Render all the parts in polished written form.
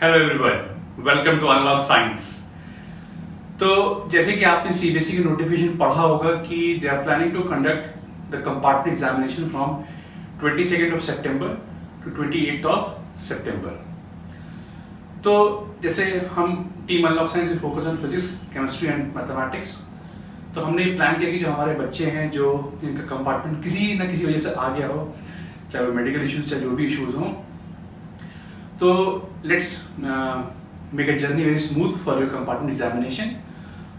Hello everyone, welcome to unlock science. तो जैसे कि आपने सीबीएसई की नोटिफिकेशन पढ़ा होगा कि they are planning to conduct the compartment examination from 22 September to 28 September. तो जैसे हम टीम अनलॉक साइंस में focus on physics, chemistry and mathematics, तो हमने ये प्लान किया कि जो हमारे बच्चे हैं जो जिनका कंपार्टमेंट किसी न किसी वजह से आ गया हो, चाहे वो मेडिकल इश्यूज चाहे जो भी इश्यूज हों, तो let's make a journey very smooth for your compartment examination.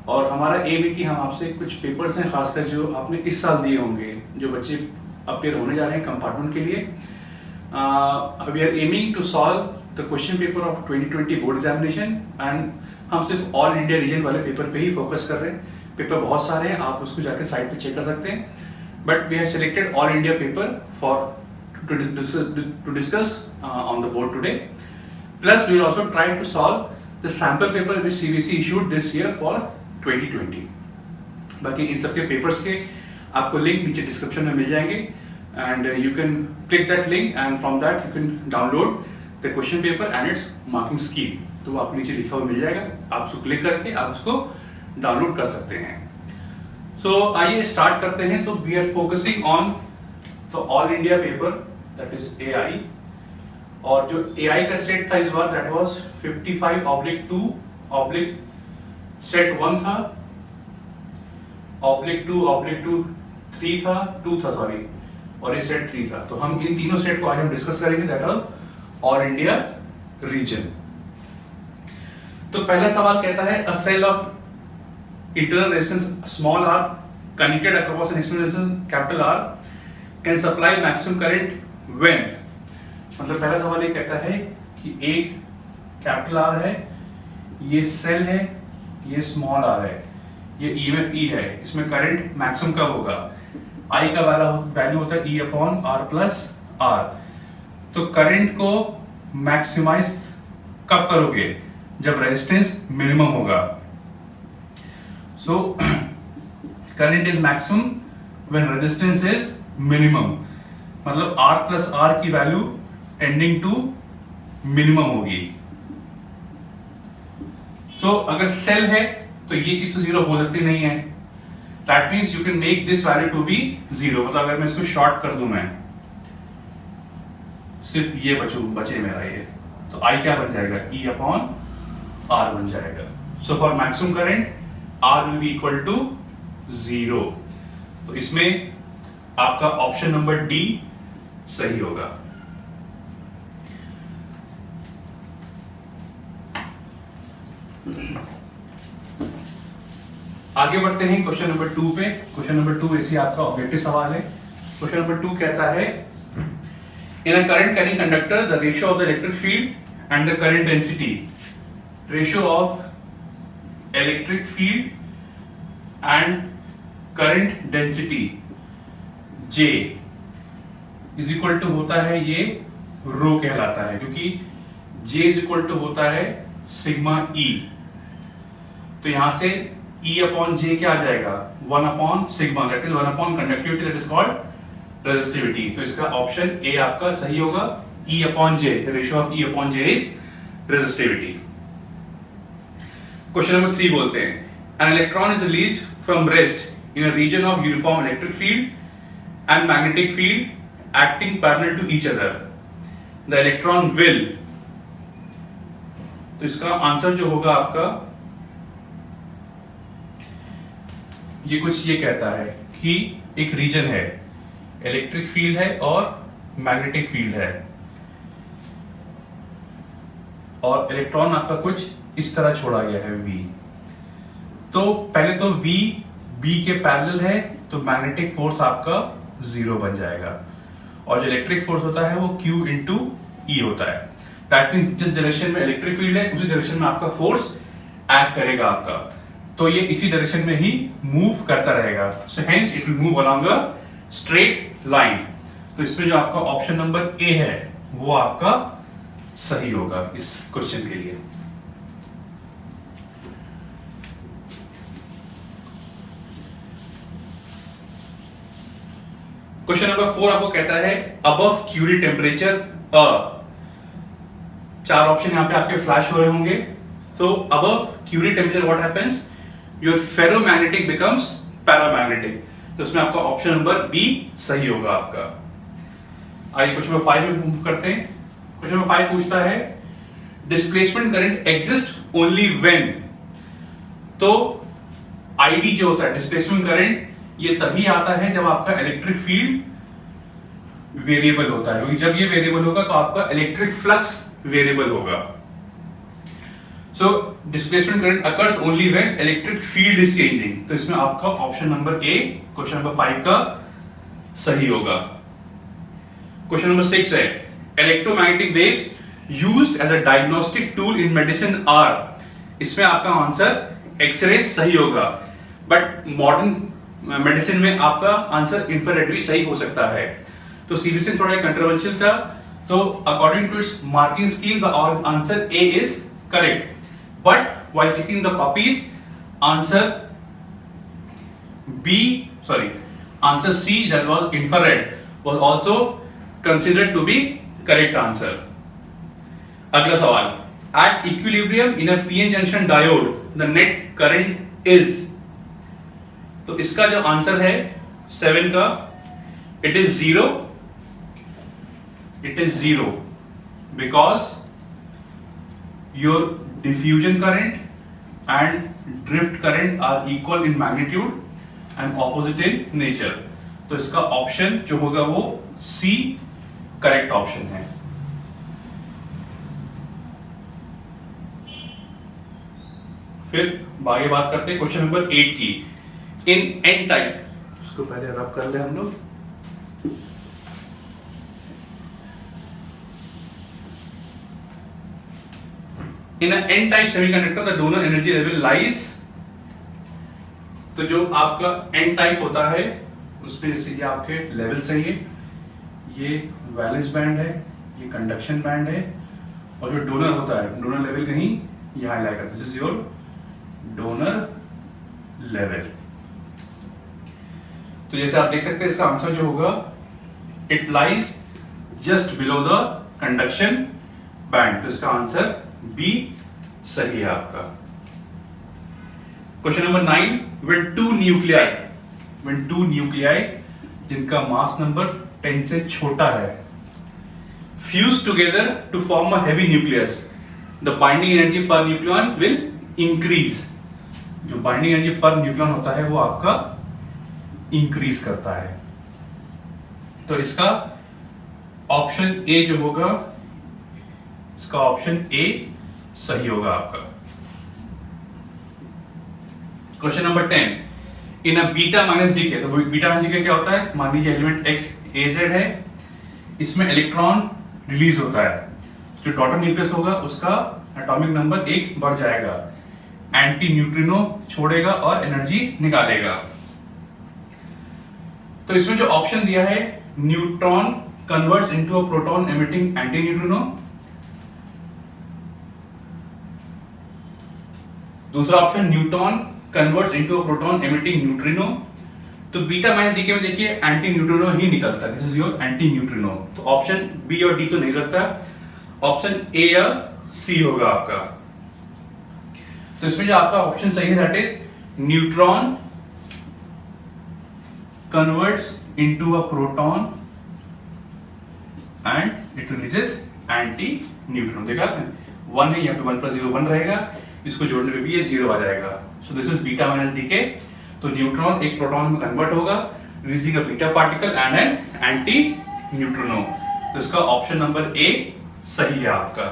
और हमारा एम है कि हम आपसे कुछ पेपर्स हैं खासकर जो आपने इस साल दिए होंगे, जो बच्चे अपेयर होने जा रहे हैं कंपार्टमेंट के लिए। We are aiming to solve the question paper of 2020 board examination and हम सिर्फ ऑल इंडिया रीजन वाले पेपर पे ही फोकस कर रहे हैं। पेपर बहुत सारे हैं, आप उसको जाकर साइट पे चेक कर सकते हैं, but we have selected all India paper for to discuss on the board today. Plus, we will also try to solve the sample paper which CBSE issued this year for 2020. बाकी इन सबके papers के आपको link नीचे description में मिल जाएंगे and you can click that link and from that you can download the question paper and its marking scheme. तो आपको नीचे लिखा हुआ मिल जाएगा, आप उसको क्लिक करके आप उसको डाउनलोड कर सकते हैं। So आइए स्टार्ट करते हैं। तो we are focusing on तो all India paper that is AI, और जो AI का सेट था इस बार दैट वाज 55/2 सेट 1 था, /2 3 था, 2 था सॉरी, और ये सेट 3 था। तो हम इन तीनों सेट को आज हम डिस्कस करेंगे that are all India region. तो पहला सवाल कहता है a cell of internal resistance small r connected across an external resistance capital R can supply maximum current when. मतलब पहला सवाल ये कहता है कि एक कैपिटल R है, ये सेल है, ये स्मॉल r है, ये EMF E है, इसमें करंट मैक्सिमम कब होगा। I का वैल्यू होता है E/R+R। तो करंट को मैक्सिमाइज कब करोगे, जब रेजिस्टेंस मिनिमम होगा। So current is maximum when resistance is minimum, मतलब R+R की वैल्यू टेंडिंग टू मिनिमम होगी। तो अगर सेल है तो ये चीज तो जीरो हो सकती नहीं है, that means you can make this value to be zero. मतलब अगर मैं इसको शॉर्ट कर दूं, मैं सिर्फ ये बचे मेरा ये, तो I क्या बन जाएगा, E/R बन जाएगा। So for maximum current R will be equal to 0। तो इसमें आपका ऑप्शन नंबर डी सही होगा। आगे बढ़ते हैं क्वेश्चन नंबर 2 पे। क्वेश्चन नंबर 2 ऐसे आपका ऑब्जेक्टिव सवाल है। क्वेश्चन नंबर 2 कहता है in a current carrying conductor the ratio of the electric field and the current density, ratio of electric field and current density J is equal to होता है, ये रो कहलाता है, क्योंकि J इज इक्वल टू होता है सिग्मा E। तो यहां से E/J क्या आ जाएगा, 1/सिग्मा, that is 1 conductivity, that is called resistivity. तो इसका ऑप्शन ए आपका सही होगा, E/J, the ratio of E/J is resistivity. Question number 3 बोलते हैं an electron is released from rest in a region of uniform electric field and magnetic field acting parallel to each other, the electron will। तो इसका answer जो होगा आपका ये कुछ ये कहता है कि एक रीजन है, इलेक्ट्रिक फील्ड है और मैग्नेटिक फील्ड है, और इलेक्ट्रॉन आपका कुछ इस तरह छोड़ा गया है V। तो पहले तो V B के पैरेलल है, तो मैग्नेटिक फोर्स आपका 0 बन जाएगा, और जो इलेक्ट्रिक फोर्स होता है वो Q/E होता है। दैट मींस जिस डायरेक्शन में इलेक्ट्रिक फील्ड है उसी डायरेक्शन में आपका फोर्स एक्ट करेगा आपका, तो ये इसी डायरेक्शन में ही मूव करता रहेगा। So hence it will move along a straight line. तो इसमें जो आपका ऑप्शन नंबर ए है वो आपका सही होगा इस क्वेश्चन के लिए। क्वेश्चन नंबर 4 आपको कहता है अबव क्यूरी टेम्परेचर चार ऑप्शन यहाँ पे आपके फ्लैश हो रहे होंगे। तो अब Curie temperature what happens, your ferromagnetic becomes paramagnetic. तो इसमें आपका ऑप्शन नंबर बी सही होगा आपका। आइए क्वेश्चन नंबर 5 में मूव करते हैं। क्वेश्चन नंबर 5 पूछता है displacement current exist only when. तो आईडी जो होता है डिस्प्लेसमेंट करंट, ये तभी आता है जब आपका इलेक्ट्रिक फील्ड वेरिएबल होता है, क्योंकि जब ये वेरिएबल होगा तो आपका इलेक्ट्रिक फ्लक्स वेरिएबल होगा। So displacement current occurs only when electric field is changing. तो इसमें आपका option number A question number 5 का सही होगा। क्वेश्चन नंबर 6 है electromagnetic waves used as a diagnostic tool in medicine are. इसमें आपका आंसर एक्सरे सही होगा, बट मॉडर्न मेडिसिन में आपका आंसर इंफ्रारेड भी सही हो सकता है। तो सीबीएसई थोड़ा कंट्रोवर्शियल था, तो according to its marking scheme the answer A is correct, but while checking the copies answer C that was infrared was also considered to be correct answer. अगला सवाल, at equilibrium in a PN junction diode the net current is. तो इसका जो answer है 7 का, it is zero because your diffusion current and drift current are equal in magnitude and opposite in nature. तो इसका option जो होगा वो सी करेक्ट ऑप्शन है। फिर आगे बात करते हैं क्वेश्चन नंबर 8 की। इन एन टाइप, इसको पहले रब कर ले हम लोग। In an type semiconductor the donor energy level lies. तो जो आपका एन टाइप होता है उसमें जैसे ये आपके लेवल सही है, ये वैलेंस बैंड है, ये कंडक्शन बैंड है, और जो डोनर होता है डोनर लेवल कहीं यहां लाएगा। This is your donor level. तो जैसे आप देख सकते हैं इसका आंसर जो होगा it lies just below the conduction band. तो इसका आंसर बी सही है आपका। Question number 9, when two nuclei जिनका मास नंबर 10 से छोटा है fuse together to form a heavy nucleus, the binding energy per nucleon will increase। जो बाइंडिंग एनर्जी पर न्यूक्लियन होता है वो आपका इंक्रीज करता है। तो इसका ऑप्शन ए जो होगा, इसका ऑप्शन ए सही होगा आपका। Question number 10, in a beta minus D के। तो बीटा माइनस डी के क्या होता है, मान लीजिए एलिमेंट एक्स एजेड है, इसमें इलेक्ट्रॉन रिलीज होता है, जो डॉटर न्यूक्लियस होगा उसका एटॉमिक नंबर 1 बढ़ जाएगा, एंटी न्यूट्रिनो छोड़ेगा और एनर्जी निकालेगा। तो इसमें जो ऑप्शन दिया है, neutron converts into a proton emitting antineutrino. दूसरा option neutron converts into a proton emitting neutrino. तो बीटा माइनस डीके में देखिए एंटी न्यूट्रिनो ही निकलता है, this is your antineutrino. तो ऑप्शन बी और डी तो नहीं सकता, ऑप्शन ए या सी होगा आपका। तो इसमें जो आपका ऑप्शन सही है that is neutron converts into a proton and it releases anti neutrino. देखा 1 है, यहाँ पे 1 + 0 1 रहेगा, इसको जोड़ने पे भी ये 0 आ जाएगा। So this is beta minus decay. तो न्यूट्रॉन एक प्रोटॉन में कन्वर्ट होगा, releasing a beta particle and an antineutrino. तो इसका ऑप्शन नंबर ए सही है आपका।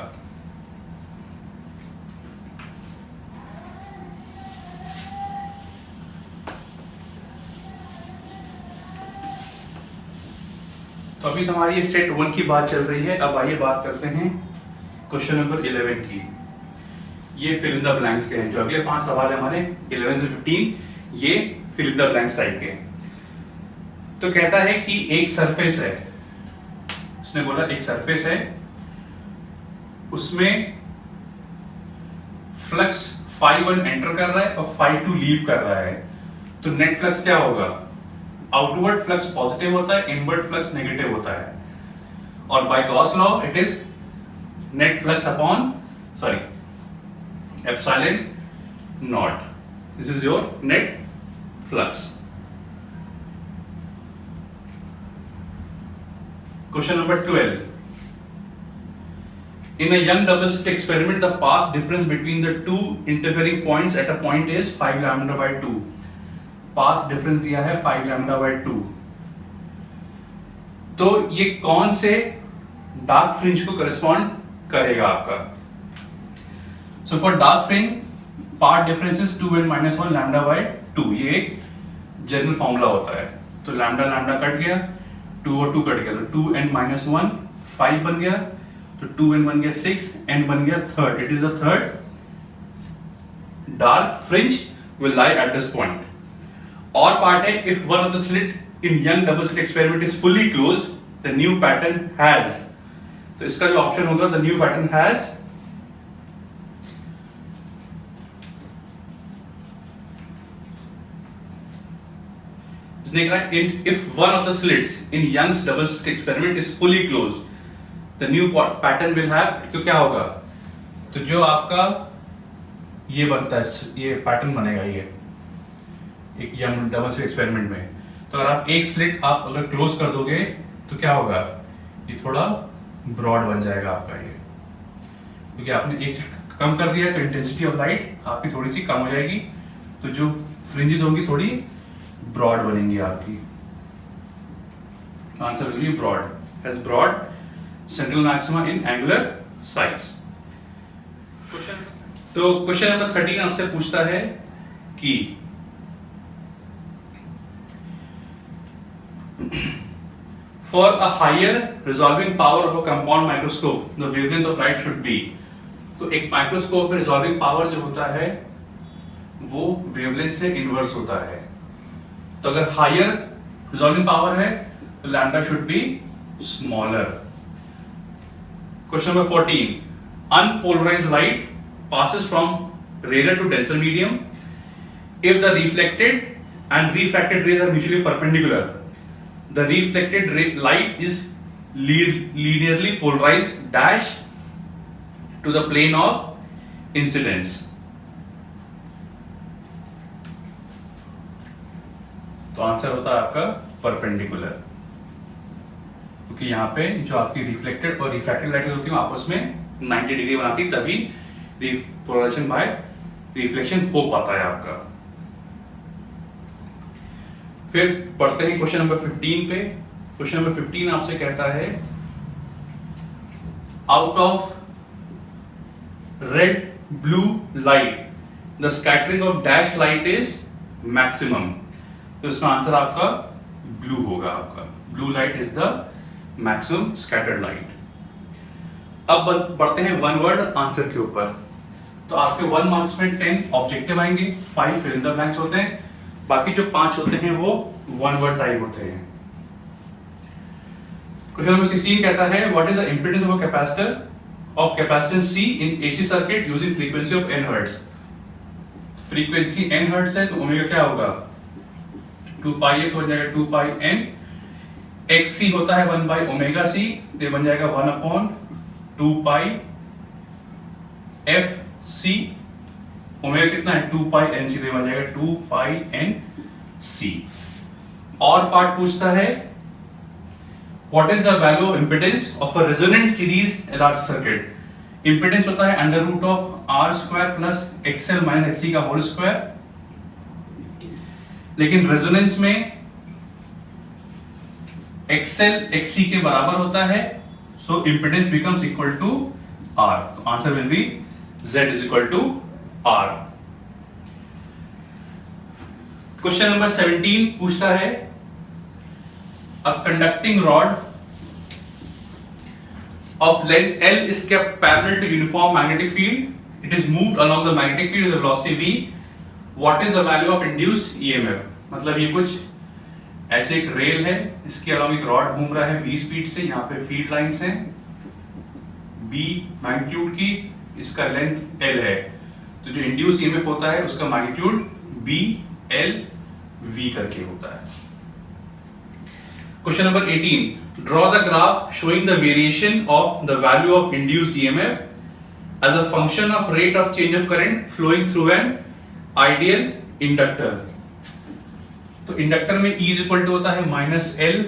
तो अभी तो हमारी सेट 1 की बात चल रही है। अब आइए बात करते हैं क्वेश्चन नंबर 11 की। ये फिल इन द ब्लैंक्स के हैं, जो अगले 5 सवाल है हमारे 11 से 15, ये fill in the blanks type के। तो कहता है कि एक सरफेस है, उसने बोला एक सरफेस है, उसमें फ्लक्स φ1 एंटर कर रहा है और φ2 लीव कर रहा है। तो नेट फ्लक्स क्या होगा, आउटवर्ड फ्लक्स पॉजिटिव होता है, इनवर्ड फ्लक्स नेगेटिव होता है। और by Gauss law it is net flux upon epsilon naught. This is your net flux. Question number 12. In a young double slit experiment, the path difference between the two interfering points at a point is 5 lambda by 2. Path difference दिया है 5 lambda by 2. तो ये कौन से dark fringe को correspond करेगा आपका? So for dark fringe, path difference is 2n minus 1 lambda by 2. ये एक जनरल फॉर्मूला होता है. तो लैम्डा लैम्डा कट गया, 2 और 2 कट गया, तो 2n minus 1 5 बन गया, तो 2n बन गया 6, n बन गया third. It is the third dark fringe will lie at this point. और पार्ट है, if one of the slit in young double slit experiment is fully close, the new pattern has. तो इसका जो option होगा, the new pattern has if one of the slits in Young's double slit experiment is fully closed, the new pattern will have. तो क्या होगा? तो जो आपका ये बनता है, ये पैटर्न बनेगा ये एक यंग डबल स्लिट एक्सपेरिमेंट में. तो अगर आप एक स्लिट आप अगर क्लोज कर दोगे तो क्या होगा? ये थोड़ा ब्रॉड बन जाएगा आपका ये, क्योंकि आपने एक स्लिट कम कर दिया तो इंटेंसिटी ऑफ लाइट आपकी थोड़ी सी कम हो जाएगी, तो जो फ्रिंजेस होंगी थोड़ी ब्रॉड बनेंगी आपकी. Answer will be broad, has broad central maxima in angular size. तो क्वेश्चन नंबर 13 आपसे पूछता है कि for a higher resolving power of a compound microscope the wavelength of light should be. तो एक माइक्रोस्कोप में रिजॉल्विंग पावर जो होता है वो वेवलेंथ से इनवर्स होता है. तो अगर हायर रिजॉल्विंग पावर है तो lambda should be smaller. Question number 14. Unpolarised light passes from rarer to denser medium. If the reflected and refracted rays are mutually perpendicular, the reflected light is linearly polarized dash to the plane of incidence. तो answer होता है आपका perpendicular, क्योंकि यहाँ पे जो आपकी reflected और रिफ्रैक्टेड लाइट होती है आपस में 90 डिग्री बनाती है, तभी पोलराइजेशन बाय रिफ्लेक्शन हो पाता है आपका. फिर पढ़ते हैं क्वेश्चन नंबर 15 पे. क्वेश्चन नंबर 15 आपसे कहता है out of red blue light the scattering of dash light is maximum. तो इसका आंसर आपका ब्लू होगा. आपका blue light is the maximum scattered light. अब बढ़ते हैं वन वर्ड आंसर के ऊपर. तो आपके 1 मार्क्स में 10 ऑब्जेक्टिव आएंगे, 5 फिल इन द ब्लैंक्स होते हैं, बाकी जो 5 होते हैं वो वन वर्ड टाइप होते हैं. क्वेश्चन नंबर 16 कहता है what is the impedance of a capacitor of capacitance C in AC circuit using frequency of n hertz. Frequency n hertz है तो ओमेगा क्या होगा? 2 पाई ए तो बन जाएगा 2 पाई n. XC होता है 1 बाई ओमेगा C, तो बन जाएगा 1 अपॉन 2 पाई FC. ओमेगा कितना है? 2 पाई NC, तो बन जाएगा 2 पाई NC. और पार्ट पूछता है what is the value of impedance of a resonant series LRC circuit. Impedance होता है under root of R square plus XL minus XC का होल स्क्वायर, लेकिन रेजोनेंस में XL XC के बराबर होता है, so impedance becomes equal to R. तो answer will be Z is equal to R. Question number 17 पूछता है a conducting rod of length L is kept parallel to uniform magnetic field. It is moved along the magnetic field with a velocity v. What is the value of induced EMF? मतलब ये कुछ ऐसे एक rail है, इसके अलावा एक rod घूम रहा है v स्पीड से, यहाँ पे फील्ड लाइंस हैं b मैग्नीट्यूड की, इसका लेंथ L है, तो जो इंड्यूस ईएमएफ होता है उसका मैग्नीट्यूड B L V करके होता है. Question number 18, draw the graph showing the variation of the value of induced EMF as a function of rate of change of current flowing through an ideal inductor. तो inductor में E is equal to होता है minus L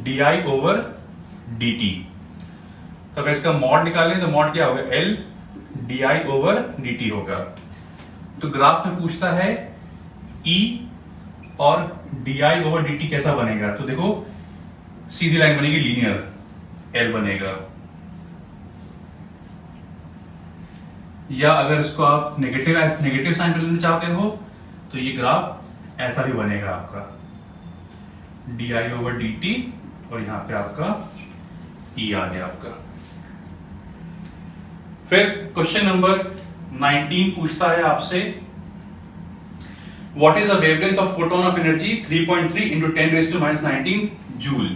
D I over D T. तो अगर इसका mod निकालें तो mod क्या होगा, L D I over D T होगा। तो ग्राफ में पूछता है E और D I over D T कैसा बनेगा। तो देखो सीधी लाइन बनेगी, लीनियर, L बनेगा। या अगर इसको आप नेगेटिव साइन पे लेना चाहते हो तो ये ग्राफ ऐसा भी बनेगा आपका, D I over D T और यहां पे आपका E आ गया आपका। फिर क्वेश्चन नंबर 19 पूछता है आपसे, what is the wavelength of photon of energy 3.3 into 10⁻⁹ joule.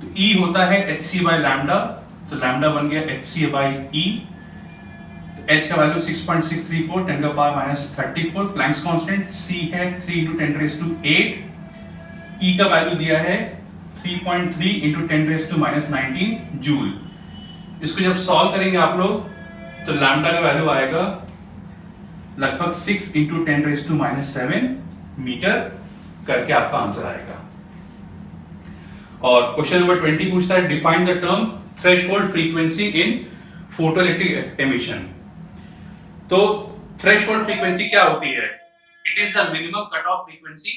तो E होता है hc बाय लैम्डा, तो लैम्डा बन गया hc बाय E। H का वैल्यू 6.634 10⁻34, प्लैंक्स कांस्टेंट। C है 3 इंटू 10⁸8। E का वैल्यू दिया है 3.3 इंटू 10⁻⁹ जूल। इसको जब सॉल्व करेंगे आप लोग तो लैम्डा का वैल्यू आएगा लगभग 6 इंटू 10⁻⁷ मीटर करके आपका आंसर आएगा। और क्वेश्चन नंबर 20 पूछता है, define the term threshold frequency in photoelectric emission. तो थ्रेशोल्ड फ्रीक्वेंसी क्या होती है? It is the minimum cut off frequency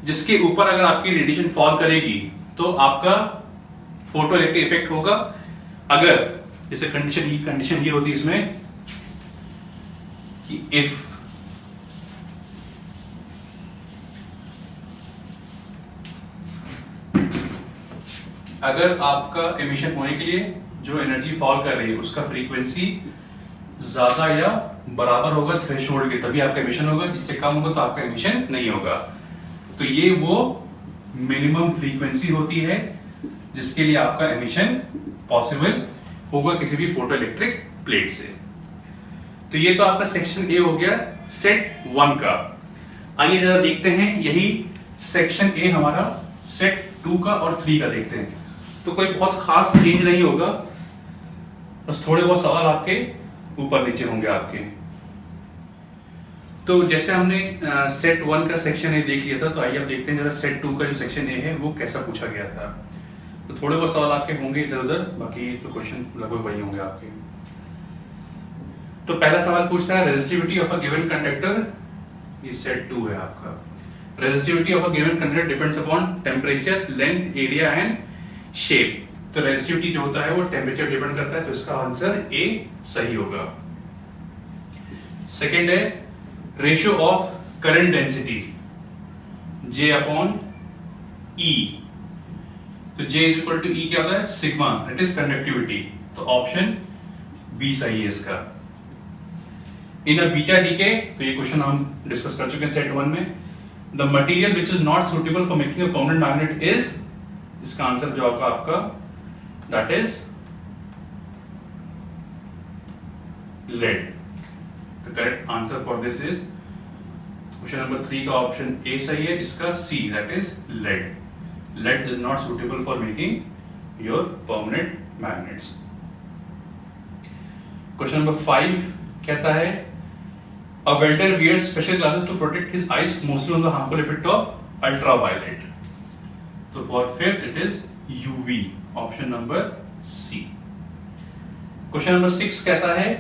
जिसके ऊपर अगर आपकी रेडिएशन फॉल करेगी तो आपका फोटोइलेक्ट्रिक इफेक्ट होगा। अगर जैसे कंडीशन ये होती है इसमें कि इफ अगर आपका एमिशन होने के लिए जो एनर्जी फॉल कर रही है उसका फ्रीक्वेंसी ज्यादा या बराबर होगा थ्रेशोल्ड के, तभी आपका एमिशन होगा। इससे कम होगा तो आपका एमिशन नहीं होगा। तो ये वो मिनिमम फ्रीक्वेंसी होती है जिसके लिए आपका एमिशन पॉसिबल होगा किसी भी फोटो इलेक्ट्रिक प्लेट से। तो ये तो आपका सेक्शन ए हो गया सेट 1 का। आइए जरा देखते हैं यही सेक्शन ए हमारा सेट 2 का और 3 का देखते हैं। तो कोई बहुत खास चेंज नहीं होगा, बस थोड़े बहुत सवाल आपके ऊपर नीचे होंगे आपके। तो जैसे हमने सेट 1 का सेक्शन ए देख लिया था, तो आइए अब देखते हैं जरा सेट 2 का जो सेक्शन ए है वो कैसा पूछा गया था। तो थोड़े बहुत सवाल आपके होंगे इधर उधर, बाकी तो क्वेश्चन लगभग वही होंगे आपके। तो पहला सवाल पूछता है resistivity of a given conductor, ये सेट 2 है आपका। Resistivity of a given conductor depends upon temperature, length, area and shape. तो रेजिस्टिविटी जो होता है वो टेम्परेचर डिपेंड करता है, तो इसका आंसर ए सही होगा। सेकेंड है ratio of current density J upon E। तो J is equal to E क्या होता है, सिग्मा, इट इज कंडक्टिविटी। तो ऑप्शन बी सही है इसका। इन अ बीटा डीके, तो ये क्वेश्चन हम डिस्कस कर चुके हैं सेट 1 में। The material which is not suitable for making a permanent magnet is, इसका आंसर जो होगा आपका that is lead. The correct answer for this is question number 3 का ऑप्शन ए सही है, इसका C that is lead. Lead is not suitable for making your permanent magnets. Question number 5 कहता है a welder wears special glasses to protect his eyes mostly on the harmful effect of ultraviolet. So for fifth it is UV, option number C. Question number 6 कहता है,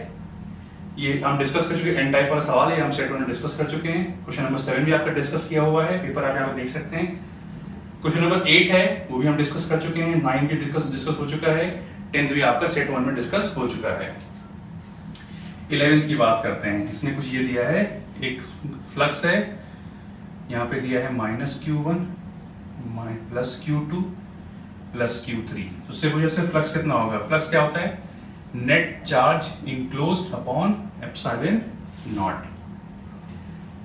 ये हम discuss कर चुके हैं, N type वाला सवाल है, हम सेट 1 में डिस्कस कर चुके हैं। क्वेश्चन नंबर 7 भी आपका डिस्कस किया हुआ है, पेपर आप यहाँ पे देख सकते हैं। क्वेश्चन नंबर 8 है वो भी हम डिस्कस कर चुके हैं, 9 भी डिस्कस हो चुका है, 10th भी आपका सेट 1 में डिस्कस हो चुका है। 11th की बात करते हैं। इसने कुछ ये दिया है, एक फ्लक्स है, यहाँ पे दिया है -Q1 plus Q2 plus Q3। तो उससे वजह से फ्लक्स कितना होगा, फ्लक्स क्या होता है, net charge enclosed upon epsilon not.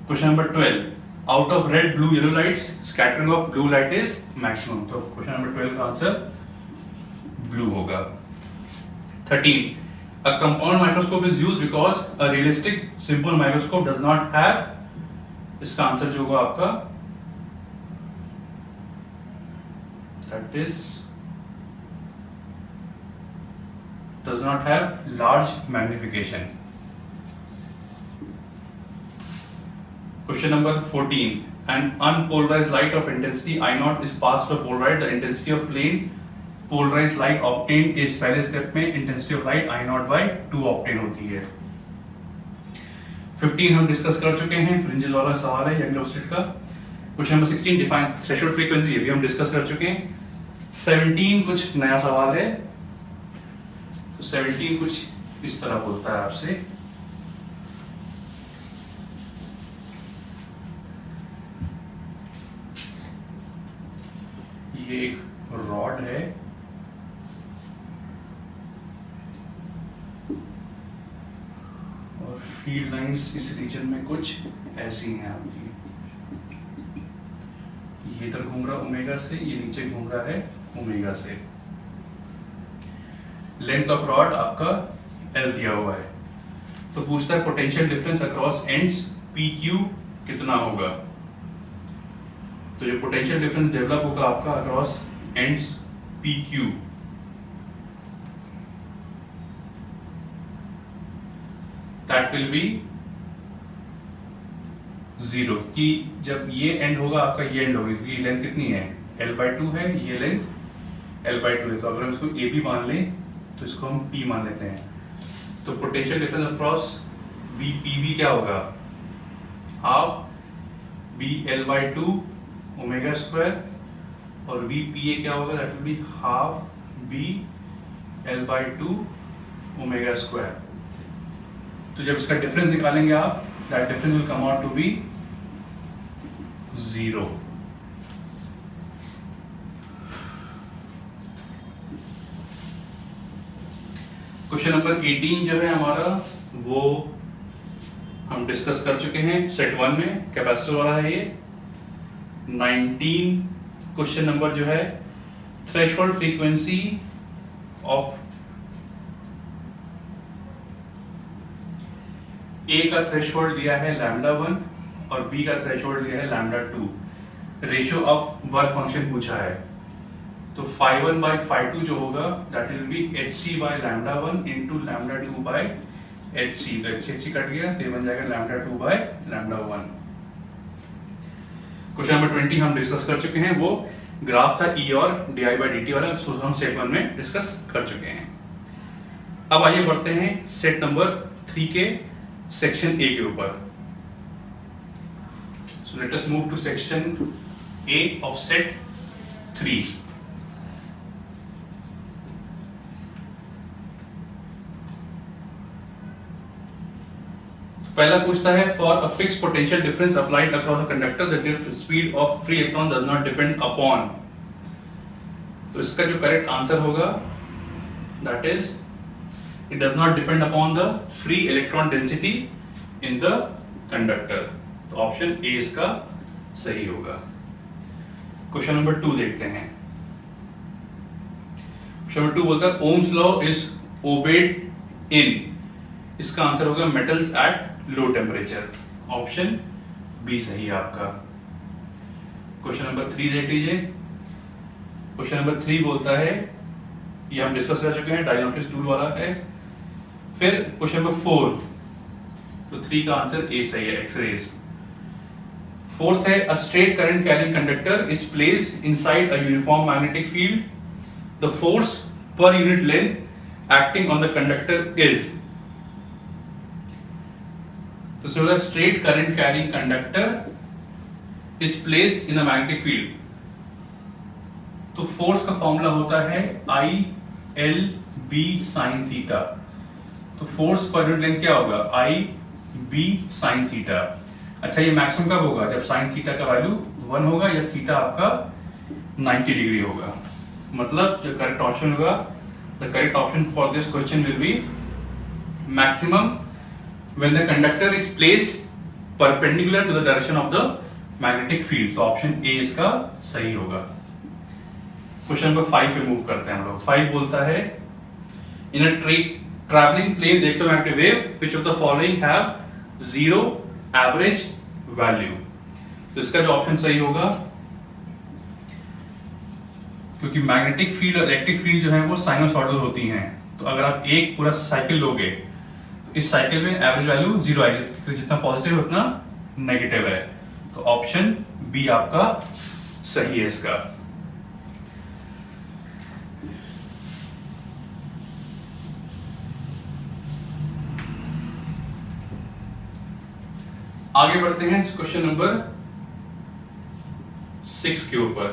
Question number 12, out of red, blue, yellow lights, scattering of blue light is maximum। तो क्वेश्चन नंबर 12 का आंसर ब्लू होगा। 13, a compound microscope is used because a realistic simple microscope does not have, इसका answer जो होगा आपका that is does not have large magnification. Question number 14. An unpolarized light of intensity I naught is passed for polarized. The intensity of plane polarized light obtained is पहले step में intensity of light I naught by 2 obtain होती है. 15 हम discuss कर चुके हैं, fringes वाला सवाल है यंग ऑब्स्टेट का. Question number 16 define threshold frequency, ये भी हम डिस्कस कर चुके हैं. 17 कुछ नया सवाल है. तो 17 कुछ इस तरह बोलता है आपसे, ये एक रॉड है और फील्ड लाइंस इस रीजन में कुछ ऐसी हैं आपकी. ये इधर घूम रहा ओमेगा से, ये नीचे घूम रहा है ओमेगा से. लेंथ ऑफ रॉड आपका L दिया हुआ है. तो पूछता है potential difference across ends PQ कितना होगा. तो जो पोटेंशियल डिफरेंस डेवलप होगा आपका across ends PQ, that will B 0. कि जब ये एंड होगा आपका ये एंड होगी, क्योंकि लेंथ कितनी है L/2 है, ये लेंथ L/2 है. तो अगर हम इसको AB मान लें तो इसको हम P मान लेते हैं. तो पोटेंशियल डिफरेंस अक्रॉस PB क्या होगा, हाफ BL/2 ओमेगा स्क्वायर, और VPA क्या होगा, that will be half BL/2 omega square. तो जब इसका डिफरेंस निकालेंगे आप, that difference will come out to be 0. Question number 18 जो है हमारा, वो हम डिस्कस कर चुके हैं सेट 1 में, कैपेसिटर वाला है ये. 19 क्वेश्चन नंबर जो है, थ्रेशोल्ड फ्रीक्वेंसी ऑफ A का थ्रेशोल्ड दिया है λ1 और B का थ्रेशोल्ड दिया है λ2. रेशियो ऑफ वर्क फंक्शन पूछा है. तो phi1 by phi2 जो होगा, that will B hc by λ1 into λ2 by hc. तो hc कट गया तो ये बन जाएगा λ2 by λ1. क्वेश्चन नंबर 20 हम डिस्कस कर चुके हैं, वो ग्राफ था E और di/dt वाला, हम सेट 1 में डिस्कस कर चुके हैं. अब आइए बढ़ते हैं सेट नंबर 3 के सेक्शन A के ऊपर. So let us move to section A of set 3. पहला पूछता है, for a fix potential difference applied across a conductor the speed of free electron does not depend upon. तो इसका जो correct answer होगा, that is it does not depend upon the free electron density in the conductor. तो option A इसका सही होगा. Question number 2 देखते हैं. क्वेश्चन नंबर 2 बोलता है, Ohm's law is obeyed in. इसका आंसर होगा metals at low temperature. Option B सही है आपका. क्वेश्चन नंबर 3 देख लीजिए. क्वेश्चन नंबर 3 बोलता है, ये हम डिस्कस कर चुके हैं, डायग्नोस्टिक्स टूल वाला है. फिर क्वेश्चन नंबर 4, तो 3 का आंसर ए सही है, एक्सरेज. 4th है, a straight current carrying conductor is placed inside a uniform magnetic field. The force per unit length acting on the conductor is. तो so a straight current carrying conductor is placed in a magnetic field. तो force का formula होता है I/L/B sin theta. तो force per unit length क्या होगा, I/B sin theta. अच्छा, ये मैक्सिमम कब होगा, जब sin थीटा का वैल्यू 1 होगा या थीटा आपका 90 डिग्री होगा. मतलब जो करेक्ट ऑप्शन होगा, the correct option for this question will be maximum when the conductor is placed perpendicular to the direction of the magnetic field. तो ऑप्शन ए इसका सही होगा. क्वेश्चन नंबर 5 पे मूव करते हैं हम लोग. 5 बोलता है, in a traveling plane the electromagnetic wave which of the following have zero average value. तो इसका जो ऑप्शन सही होगा, क्योंकि मैग्नेटिक फील्ड और इलेक्ट्रिक फील्ड जो है वो साइनोसॉइडल होती हैं। तो अगर आप एक पूरा साइकिल लोगे तो इस साइकिल में एवरेज वैल्यू 0 आएगी, तो जितना पॉजिटिव है उतना नेगेटिव है। तो ऑप्शन बी आपका सही है इसका। आगे बढ़ते हैं क्वेश्चन नंबर 6 के ऊपर।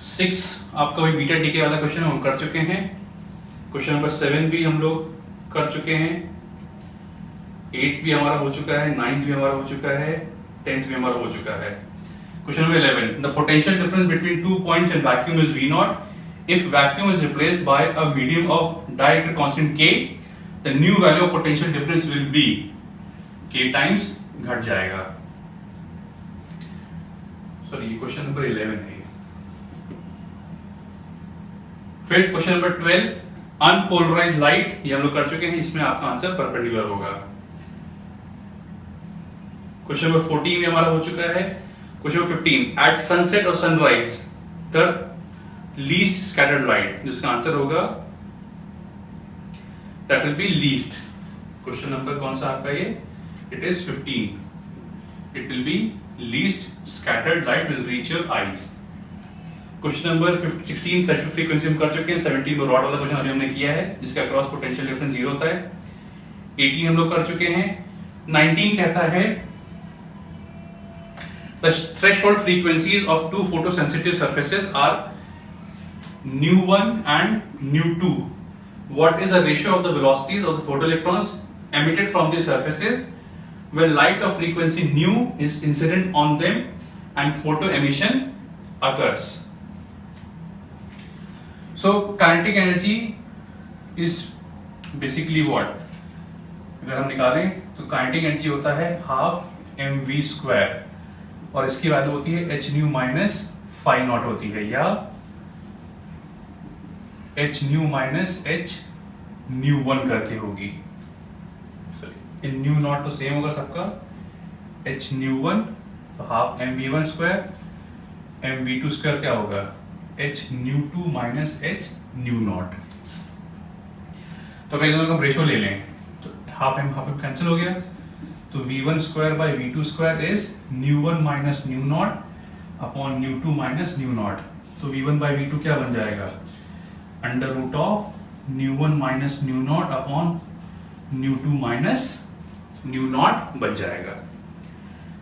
6 आपका वही बीटा डीके वाला क्वेश्चन हम कर चुके हैं। क्वेश्चन नंबर 7 भी हम लोग कर चुके हैं, 8 भी हमारा हो चुका है, 9 भी हमारा हो चुका है, 10 भी हमारा हो चुका है। Question number 11, the potential difference between 2 points in vacuum is V not if vacuum is replaced by a medium of direct constant K, the new value of potential difference will be K times घट जाएगा। Sorry, ये question number 11 है। फिर question number 12, unpolarised light, ये हम लोग कर चुके हैं, इसमें आपका आंसर परपेंडिकुलर होगा। क्वेश्चन नंबर 14 हमारा हो चुका है। क्वेश्चन नंबर 15, एट सनसेट और sunrise the least scattered light, जिसका आंसर होगा that will B least. Question number कौन सा आपका ये? It is 15. It will B least scattered light will reach your eyes. Question number 16 threshold frequency हम कर चुके हैं। 17 में रॉड वाला क्वेश्चन अभी हमने किया है, जिसका क्रॉस पोटेंशियल डिफरेंस 0 होता है। 18 हम लोग कर चुके हैं। 19 कहता है the threshold frequencies of two photosensitive surfaces are nu1 and nu2. What is the ratio of the velocities of the photoelectrons emitted from these surfaces when light of frequency nu is incident on them and photoemission occurs? So kinetic energy is basically what? अगर हम निकालें तो kinetic energy होता है half mv square, और इसकी value होती है h nu minus phi naught होती है, या h nu minus h nu 1 करके होगी। इन न्यू नॉट तो सेम होगा सबका, h न्यू 1 तो half mv1 square, mv2 square क्या होगा? h new 2 minus h new naught. तो अगर दोनों का हम रेशो ले लें तो हाफ m कैंसिल हो गया, तो v1 square by v2 square is न्यू1 माइनस न्यू नॉट अपॉन न्यू2 माइनस न्यू नॉट। तो v1 बाई v2 क्या बन जाएगा? अंडर रूट ऑफ न्यू1 माइनस न्यू नॉट अपॉन न्यू2 माइनस न्यू नॉट बच जाएगा।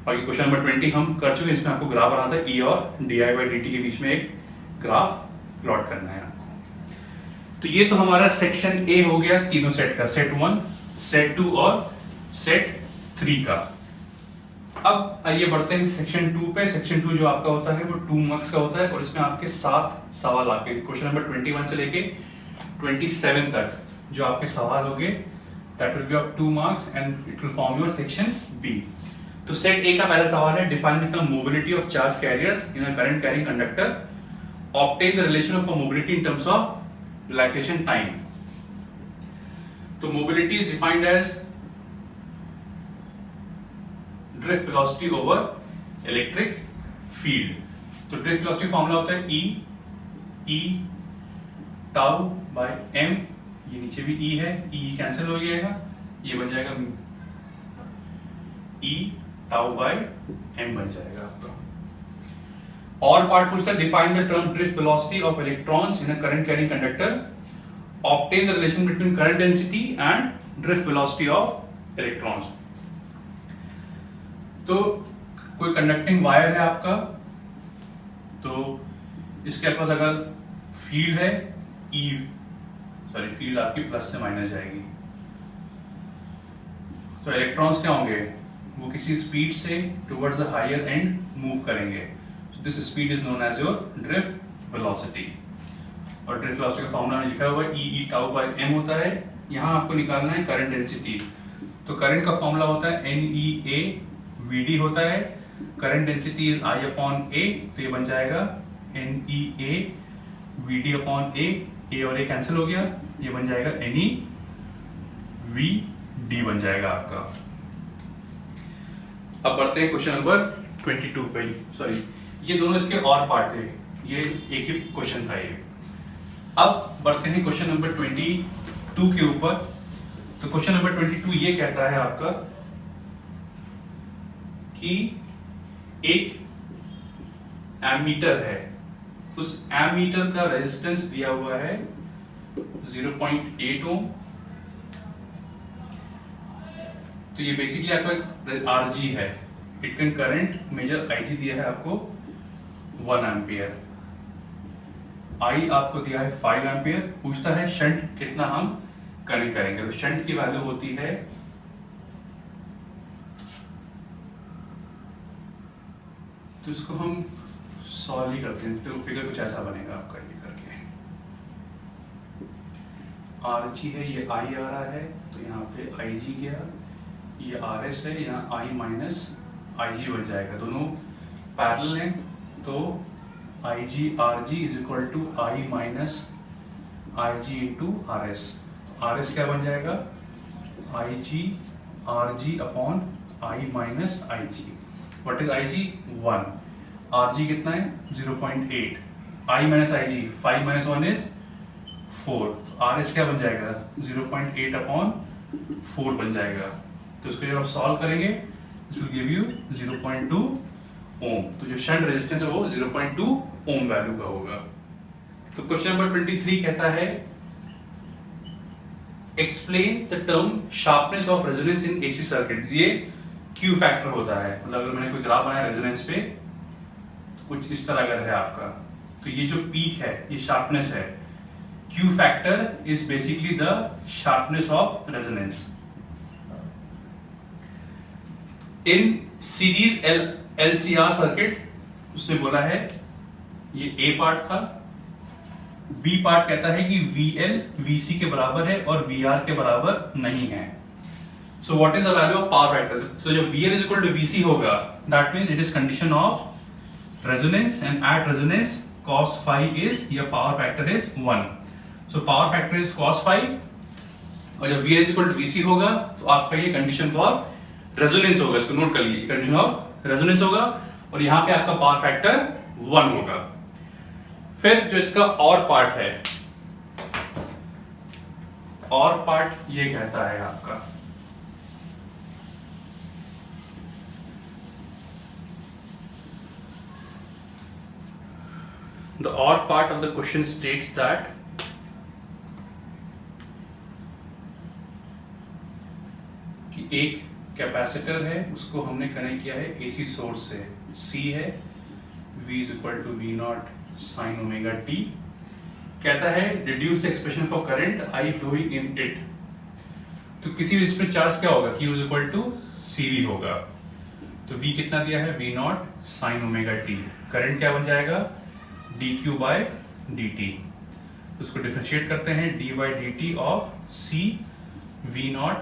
बाकी क्वेश्चन नंबर 20 हम कर चुके हैं, इसमें आपको ग्राफ बनाना था, e और di बाई dt के बीच में एक ग्राफ प्लॉट करना है आपको। तो ये तो हमारा सेक्शन ए हो गया तीनों सेट का, सेट 1, सेट 2 और सेट 3 का। अब आइए बढ़ते हैं सेक्शन 2 पे। सेक्शन 2 जो आपका होता है वो 2 मार्क्स का होता है, और इसमें आपके 7 सवाल आपके क्वेश्चन नंबर 21 से लेके 27 तक जो आपके सवाल होंगे that will be of 2 marks and it will form your section B. तो सेट ए का पहला सवाल है, define the term mobility of charge carriers in a current carrying conductor, obtain the relation of mobility in terms of relaxation time. तो mobility is defined as drift velocity over electric field. तो drift velocity formula होता है ई tau bye M, ये नीचे भी ई है, ई cancel हो जाएगा, ये बन जाएगा ई टाउ बाय एम बन जाएगा आपका। और पार्ट पूछता है, define the term drift velocity of electrons in a current carrying conductor, obtain the relation between current density and drift velocity of electrons. तो कोई कंडक्टिंग वायर है आपका, तो इसके पास अगर फील्ड है फील्ड आपकी प्लस से माइनस जाएगी, तो इलेक्ट्रॉन्स क्या होंगे? वो किसी स्पीड से towards the higher end move करेंगे। So this speed is known as your drift velocity। और drift velocity का फॉर्मूला में लिखा हुआ है E टाउ बाय m होता है। यहाँ आपको निकालना है करंट डेंसिटी, तो करंट का फॉर्मूला होता है NEA VD होता है, current density is I upon A, तो ये बन जाएगा NEA VD अपॉन A और A कैंसिल हो गया, ये बन जाएगा NE VD बन जाएगा आपका। अब बढ़ते हैं क्वेश्चन नंबर 22 पे। सॉरी, ये दोनों इसके और पार्ट थे, ये एक ही क्वेश्चन था ये। अब बढ़ते हैं क्वेश्चन नंबर 22 के ऊपर। तो क्वेश्चन नंबर 22 ये कहता है आपका कि एक एमीटर है, उस एमीटर का रेजिस्टेंस दिया हुआ है 0.8 ओम। तो ये बेसिकली आपका आरजी है। It can current measure IG दिया है आपको 1 एम्पियर, आई आपको दिया है 5 एम्पियर। पूछता है शंट कितना हम कनेक्ट करेंगे। तो शंट की वैल्यू होती है, तो इसको हम सॉल्व ही करते हैं। तो फिगर कुछ ऐसा बनेगा आपका ये करके। आर जी है, ये आई आ रहा है, तो यहाँ पे आई जी गया, ये आर एस है, यहाँ आई माइनस आई जी बन जाएगा। दोनों पैरेलल हैं, तो I G R G is equal to I minus I G into R S. R S क्या बन जाएगा, I G R G upon I minus I G. What is I G 1, R G कितना है 0.8, I minus I G 5 minus 1 is 4। R S क्या बन जाएगा 0.8 upon 4 बन जाएगा। तो इसको जब आप सॉल्व करेंगे दिस विल गिव यू 0.2 ओम। तो जो शंट रेजिस्टेंस है वो 0.2 ओम वैल्यू का होगा। तो क्वेश्चन नंबर 23 कहता है explain the term sharpness of resonance in AC circuit. ये क्यू फैक्टर होता है, मतलब अगर मैंने कोई ग्राफ बनाया रेजोनेंस पे तो कुछ इस तरह अगर है आपका, तो ये जो पीक है ये शार्पनेस है। Q factor is basically the sharpness of resonance. In series LCR circuit उसने बोला है, ये ए पार्ट था। बी पार्ट कहता है कि VL VC के बराबर है और VR के बराबर नहीं है। So what is the value of power factor. तो जब VL is equal to VC होगा, that means it is condition of resonance, and at resonance cos phi is, या power factor is 1। So power factor is cos phi, और जब VL is equal to VC होगा तो आपका ये condition for resonance होगा। इसको नोट कर लीजिए, कंडीशन ऑफ रेजोनेंस होगा, और यहां पे आपका पावर फैक्टर 1 होगा। फिर जो इसका और पार्ट है, और पार्ट ये कहता है आपका the or part of the question states that कि एक कैपेसिटर है, उसको हमने कनेक्ट किया है एसी सोर्स से, C है, V is equal to V naught sine omega t. कहता है deduce the expression for current I flowing in it. तो किसी भी इसमें चार्ज क्या होगा, Q is equal to CV होगा। तो V कितना दिया है, V naught sine omega t. Current क्या बन जाएगा, dq बाय dt। उसको डिफरेंशिएट करते हैं, d by dt of C V naught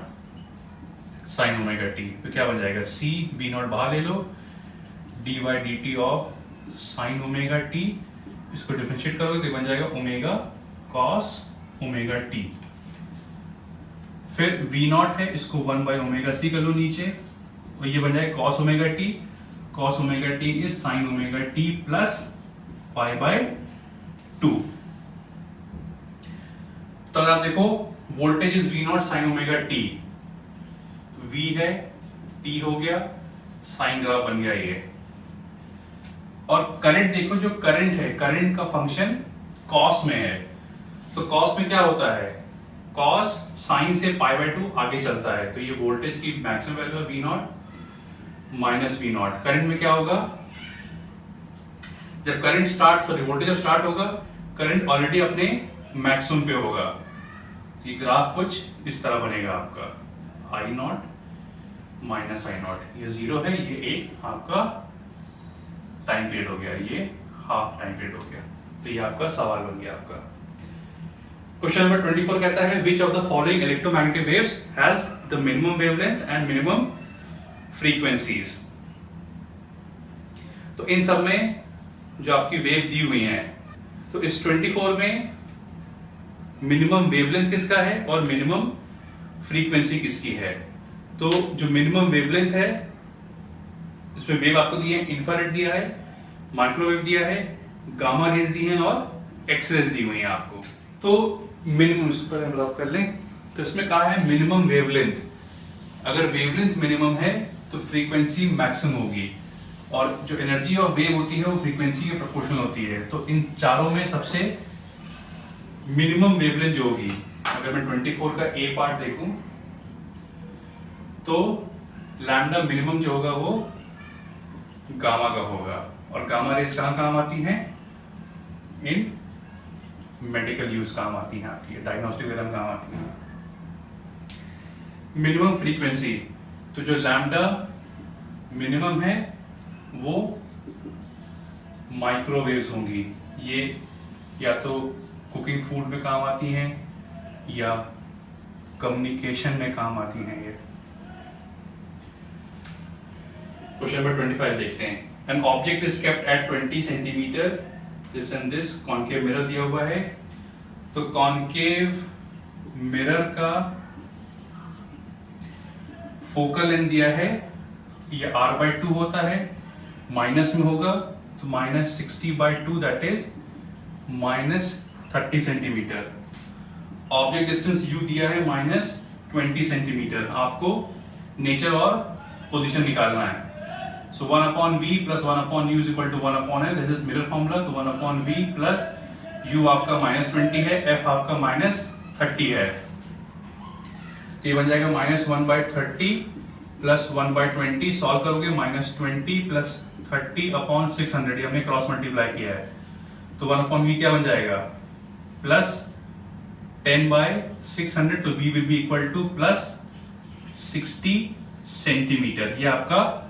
sine omega t. तो क्या बन जाएगा, C V नॉट बाहर ले लो, d by dt of sine omega t. इसको डिफरेंशिएट करोगे तो बन जाएगा ओमेगा कॉस ओमेगा टी। फिर V नॉट है, इसको 1 बाय ओमेगा C कर लो नीचे, और ये बन जाएगा cos omega T. Cos omega T is sine omega T plus pi by 2। तो अगर आप देखो voltage is V naught sine omega T, V है, T हो गया, साइन ग्राफ बन गया ये। और करंट देखो, जो करंट है, करंट का फंक्शन कॉस में है। तो कॉस में क्या होता है, कॉस साइन से पाई बाय 2 आगे चलता है। तो ये वोल्टेज की मैक्सिमम वैल्यू है V not minus V not. Current में क्या होगा, जब करंट स्टार्ट, सॉरी वोल्टेज जब स्टार्ट होगा, करंट ऑलरेडी अपने मैक्सिमम पे होगा। ये ग्राफ कुछ इस तरह बनेगा आपका, आई नॉट माइनस आई नॉट। ये 0 है, ये एक आपका टाइम पीरियड हो गया, ये हाफ टाइम पीरियड हो गया। तो ये आपका सवाल बन गया आपका। क्वेश्चन नंबर 24 कहता है which of the following electromagnetic waves has the minimum wavelength and minimum frequencies. तो इन सब में जो आपकी वेव दी हुई है, तो इस 24 में मिनिमम वेवलेंथ किसका है और मिनिमम फ्रीक्वेंसी किसकी है। तो जो मिनिमम वेवलेंथ है, इसमें वेव आपको दी है, इंफ्रारेड दिया है, माइक्रोवेव दिया है, गामा रेज दी हैं और एक्स रेज दी हुई हैं आपको। तो मिनिमम, इस पर हम रब कर लें, तो इसमें कहा है मिनिमम वेवलेंथ। अगर वेवलेंथ मिनिमम है तो फ्रीक्वेंसी मैक्सिमम होगी, और जो एनर्जी ऑफ वेव होती है वो फ्रीक्वेंसी के प्रोपोर्शनल होती है। तो इन चारों में सबसे मिनिमम वेवलेंथ जो होगी, अगर मैं 24 का ए पार्ट देखूं तो लैम्डा मिनिमम जो होगा वो गामा का होगा। और गामा रेस कहां काम आती हैं? इन मेडिकल यूज काम आती हैं, आपकी डायग्नोस्टिक वगैरह में काम आती हैं। मिनिमम फ्रीक्वेंसी, तो जो लैम्डा मिनिमम है वो माइक्रोवेव्स होंगी। ये या तो कुकिंग फूड में काम आती हैं या कम्युनिकेशन में काम आती हैं। ये क्वेश्चन नंबर 25 देखते हैं। An object is kept at 20 centimetre, this and this, concave mirror दिया हुआ है। तो कॉन्केव मिरर का फोकल लेंथ दिया है, ये r/2 होता है, माइनस में होगा तो -60/2, that is -30 centimetre. Object distance u दिया है -20 सेंटीमीटर। आपको नेचर और पोजीशन निकालना है। सो 1/v + 1/u = 1/n, this is mirror formula. तो 1/v + u आपका -20 है, f आपका -30 है, तो ये बन जाएगा -1/30 + 1/20। सॉल्व करोगे -20 + 30/600, ये हमने क्रॉस मल्टीप्लाई किया है। तो 1/v क्या बन जाएगा? +10/600, तो v will be equal to +60 centimetre. ये आपका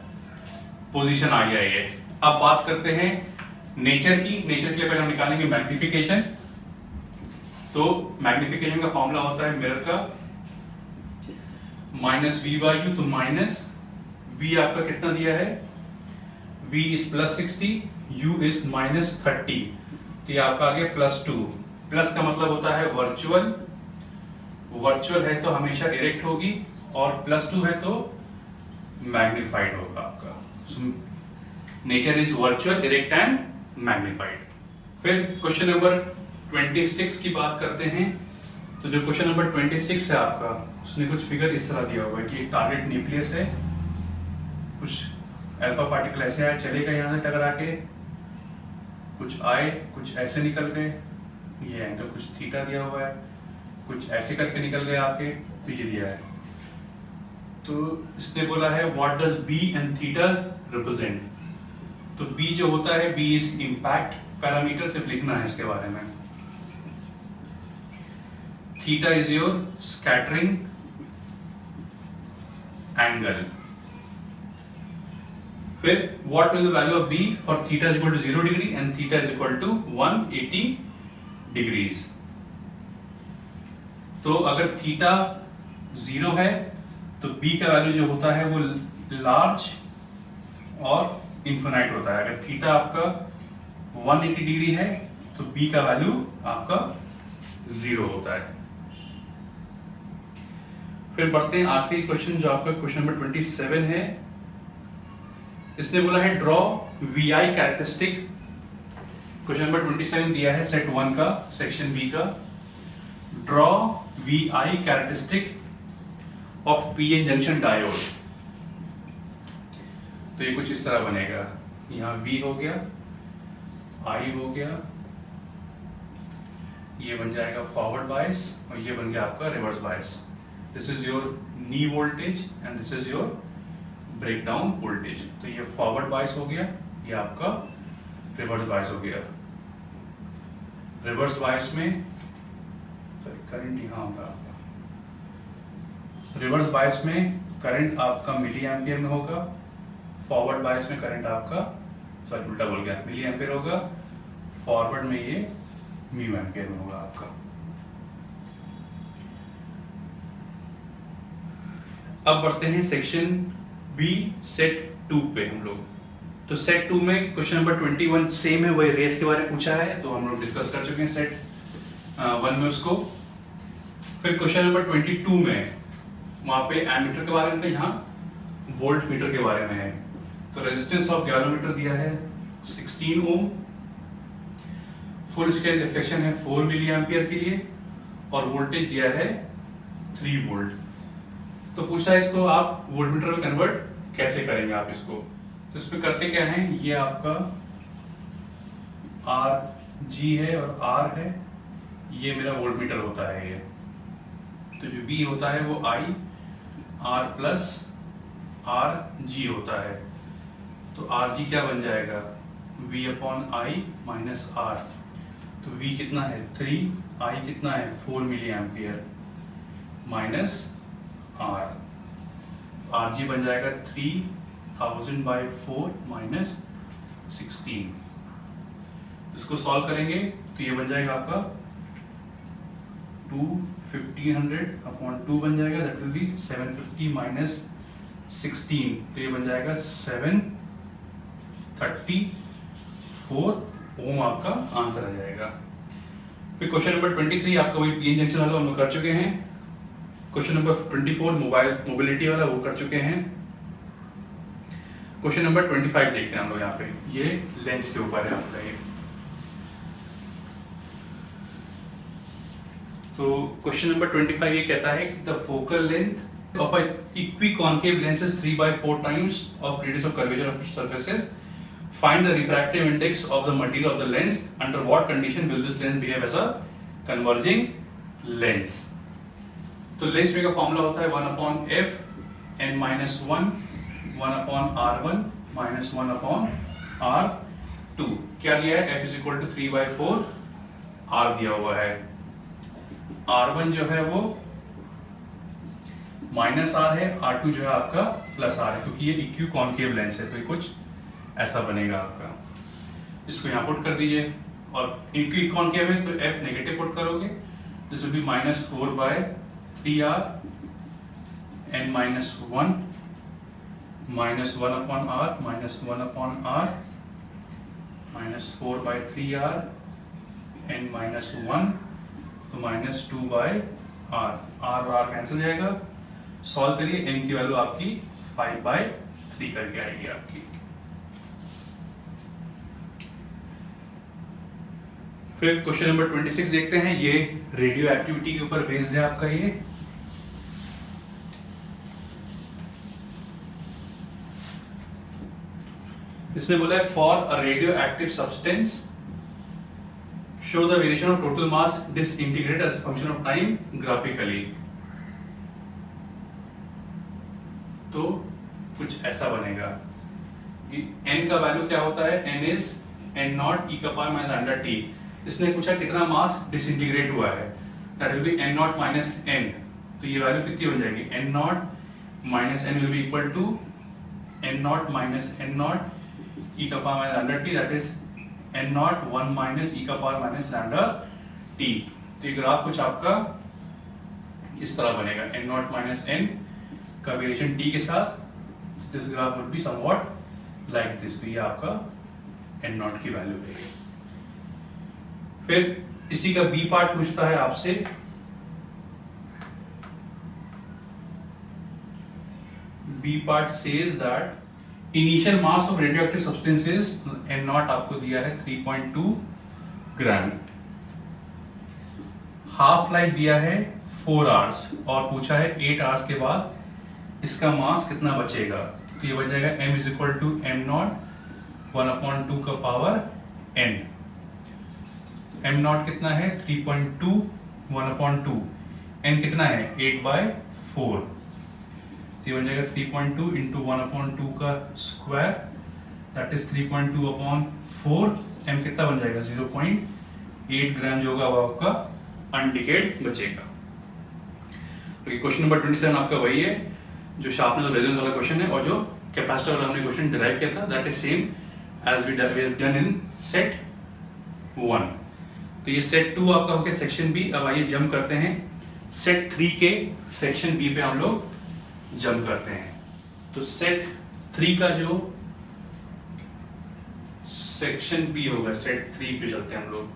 पोजीशन आ गया है। अब बात करते हैं नेचर की। नेचर के लिए पहले हम निकालेंगे मैग्निफिकेशन। तो मैग्निफिकेशन का फॉर्मूला होता है मिरर का -v/u, तो -v आपका कितना दिया है? v इज +60, u इज -30, तो ये आपका आ गया +2। प्लस का मतलब होता है वर्चुअल, वर्चुअल है तो हमेशा इरेक्ट होगी, और +2 है तो मैग्निफाइड होगा आपका। Nature is virtual, erect and magnified. फिर क्वेश्चन नंबर 26 की बात करते हैं। तो जो क्वेश्चन नंबर 26 है आपका, उसने कुछ फिगर इस तरह दिया हुआ है कि टारगेट न्यूक्लियस है, कुछ अल्फा पार्टिकल ऐसे आए, चले गए यहाँ से टकरा के, कुछ आए, कुछ ऐसे निकल गए, ये एंगल कुछ थीटा दिया हुआ है, कुछ ऐसे करके निकल गए आपके, तो ये दिया है। तो इसने बोला है what does B and theta represent. तो बी जो होता है, बी इज इंपैक्ट पैरामीटर, सिर्फ लिखना है इसके बारे में। Theta is your scattering angle. फिर what will the value of be for theta is equal to 0 degree and theta is equal to 180 degrees. तो अगर थीटा 0 है तो बी का वैल्यू जो होता है वो लार्ज और इन्फिनाइट होता है। अगर थीटा आपका 180 डिग्री है तो बी का वैल्यू आपका 0 होता है। फिर बढ़ते हैं आखिरी क्वेश्चन, जो आपका क्वेश्चन नंबर 27 है। इसने बोला है draw V I characteristic. Question number 27 दिया है सेट 1 का, सेक्शन बी का। Draw V I characteristic of PN junction diode. तो ये कुछ इस तरह बनेगा, यहां V हो गया, I हो गया, ये बन जाएगा फॉरवर्ड बायस, और ये बन गया आपका reverse bias. This is your knee voltage and this is your breakdown voltage. तो ये फॉरवर्ड बायस हो गया, ये आपका रिवर्स बायस हो गया। रिवर्स बायस में करंट यहां होगा आपका, रिवर्स बायस में करंट आपका मिली एम्पियर में होगा, फॉरवर्ड बायस में करंट आपका, सॉरी उल्टा बोल गया, मिली एम्पियर होगा, फॉरवर्ड में ये म्यू एम्पियर में होगा आपका। अब बढ़ते हैं सेक्शन बी सेट 2 पे हम लोग। तो सेट 2 में क्वेश्चन नंबर 21 सेम है, वही रेस के बारे में पूछा है, तो हम लोग डिस्कस कर चुके हैं सेट 1 में उसको। फिर क्वेश्चन नंबर 22 में वहां पे एमीटर के बारे में था, यहाँ वोल्ट मीटर के बारे में है। तो रेजिस्टेंस ऑफ गैलोमीटर दिया है 16 ओम, फुल स्केल रिफ्लेक्शन है 4 मिली एम्पियर के लिए और वोल्टेज दिया है 3 वोल्ट। तो पूछा है इसको आप वोल्टमीटर में कन्वर्ट कैसे करेंगे आप इसको। तो इसमें करते क्या है, ये आपका आर जी है और आर है, ये मेरा वोल्टमीटर होता है ये। तो जो V होता है वो I R plus R G होता है। तो आर जी क्या बन जाएगा, V upon I minus R. तो V कितना है 3, I कितना है 4 milliampere minus R। R G बन जाएगा 3000 बाई 4 माइनस 16। इसको सॉल्व करेंगे तो ये बन जाएगा आपका 1500 अपॉन 2 बन जाएगा, दैट विल बी 750 माइनस 16। तो ये बन जाएगा 734 ओम आपका आंसर आ जाएगा। फिर क्वेश्चन नंबर 23 आपका वही पीएन जंक्शन वाला हम लोग कर चुके हैं। क्वेश्चन नंबर 24 मोबिलिटी वाला वो कर चुके हैं। क्वेश्चन नंबर 25 देखते हैं हम लोग यहाँ पे, ये लेंस के ऊपर है आपका ये। तो क्वेश्चन नंबर 25 ये कहता है कि the focal length of a equiconcave lens is 3/4 times of radius of curvature of surfaces. Find the refractive index of the material of the lens. Under what condition will this lens behave as a converging lens? तो lens में का formula होता है 1 upon F n minus 1 upon r1 minus 1 upon r2। क्या दिया है, f is equal to 3/4 r दिया हुआ है। r1 जो है वो माइनस r है, r2 जो है आपका प्लस r है, क्योंकि ये इक्यू कॉन्केव लेंस है। तो ये कुछ ऐसा बनेगा आपका। इसको यहाँ पुट कर दीजिए और इक्वी कॉन्केव है तो f नेगेटिव पुट करोगे, this will be minus 4/3r n minus 1 minus 1 upon r minus 1 upon r minus 4/3r n minus 1 तो माइनस 2/r। r और r कैंसिल जाएगा। सॉल्व करिए, n की वैल्यू आपकी 5/3 करके आएगी आपकी। फिर क्वेश्चन नंबर 26 देखते हैं, ये रेडियो एक्टिविटी के ऊपर बेस्ड है आपका ये। इसने बोला है for a radioactive substance show the variation of total mass disintegrated as a function of time graphically. तो कुछ ऐसा बनेगा कि n का वैल्यू क्या होता है, n is n naught e का पावर माइनस लैम्डा t। इसने पूछा कितना मास डिसइंटीग्रेट हुआ है, that will be n naught minus n। तो ये वैल्यू कितनी बन जाएगी, n naught minus n will be equal to n naught minus n naught e का power minus lambda t, that is n naught 1 minus e का power minus lambda t। तो ये graph कुछ आपका इस तरह बनेगा, n नॉट माइनस n का वेरिएशन t के साथ, this graph would be somewhat like this. तो ये आपका n नॉट की वैल्यू है। फिर इसी का बी पार्ट पूछता है आपसे, B part says that initial mass of radioactive substances n naught आपको दिया है 3.2 ग्राम, हाफ लाइफ दिया है 4 आवर्स और पूछा है 8 आवर्स के बाद इसका मास कितना बचेगा। तो ये बच जाएगा m is equal to m naught 1/2 का पावर n। m नॉट कितना है 3.2 1/2, n कितना है 8/4। तो ये बन जाएगा 3.2 इंटू 1/2 का स्क्वायर, दैट इज 3.2/4। m कितना बन जाएगा 0.8 ग्राम जो होगा वो आपका अनडिकेड बचेगा। तो क्वेश्चन नंबर 27 आपका वही है जो शार्पनेस ऑफ रेजोनेंस वाला क्वेश्चन है, और जो कैपेसिटर वाला हमने क्वेश्चन डिराइव किया था, that is same as we done in set 1। तो ये सेट 2 आपका हो गया सेक्शन बी। अब आइए जंप करते हैं सेट 3 के सेक्शन बी पे हम लोग जंप करते हैं। तो सेट 3 का जो सेक्शन बी होगा, सेट 3 पे चलते हैं हम लोग।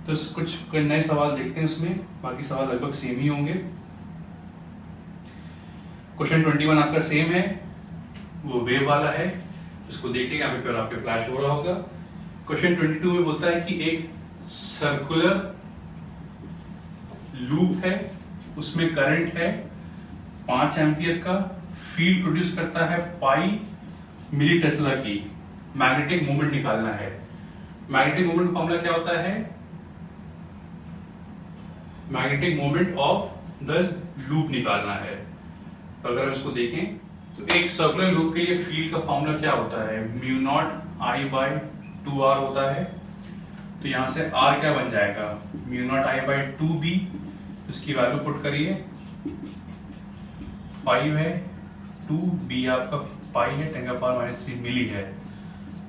तो कुछ नए सवाल देखते हैं उसमें, बाकी सवाल लगभग सेम ही होंगे। क्वेश्चन 21 आपका सेम है, वो वेव वाला है, इसको देखिए यहाँ पे आपके फ्लैश हो रहा होगा। क्वेश्चन 22 में बोलता है कि एक सर्कुलर लूप है, उसमें करंट है 5 एम्पियर का, फील्ड प्रोड्यूस करता है पाई मिली टेस्ला की, मैग्नेटिक मोमेंट निकालना है। मैग्नेटिक मोमेंट का फॉर्मूला क्या होता है? Magnetic moment of the loop निकालना है। तो अगर हम इसको देखें तो एक सर्कुलर लूप के लिए फील्ड का फॉर्मूला क्या होता है? Mu not I by 2r होता है। तो यहां से r क्या बन जाएगा? Mu not I by 2b, इसकी वैल्यू पुट करिए, 5 है, 2b आपका पाई है, 10⁻³ मिली है,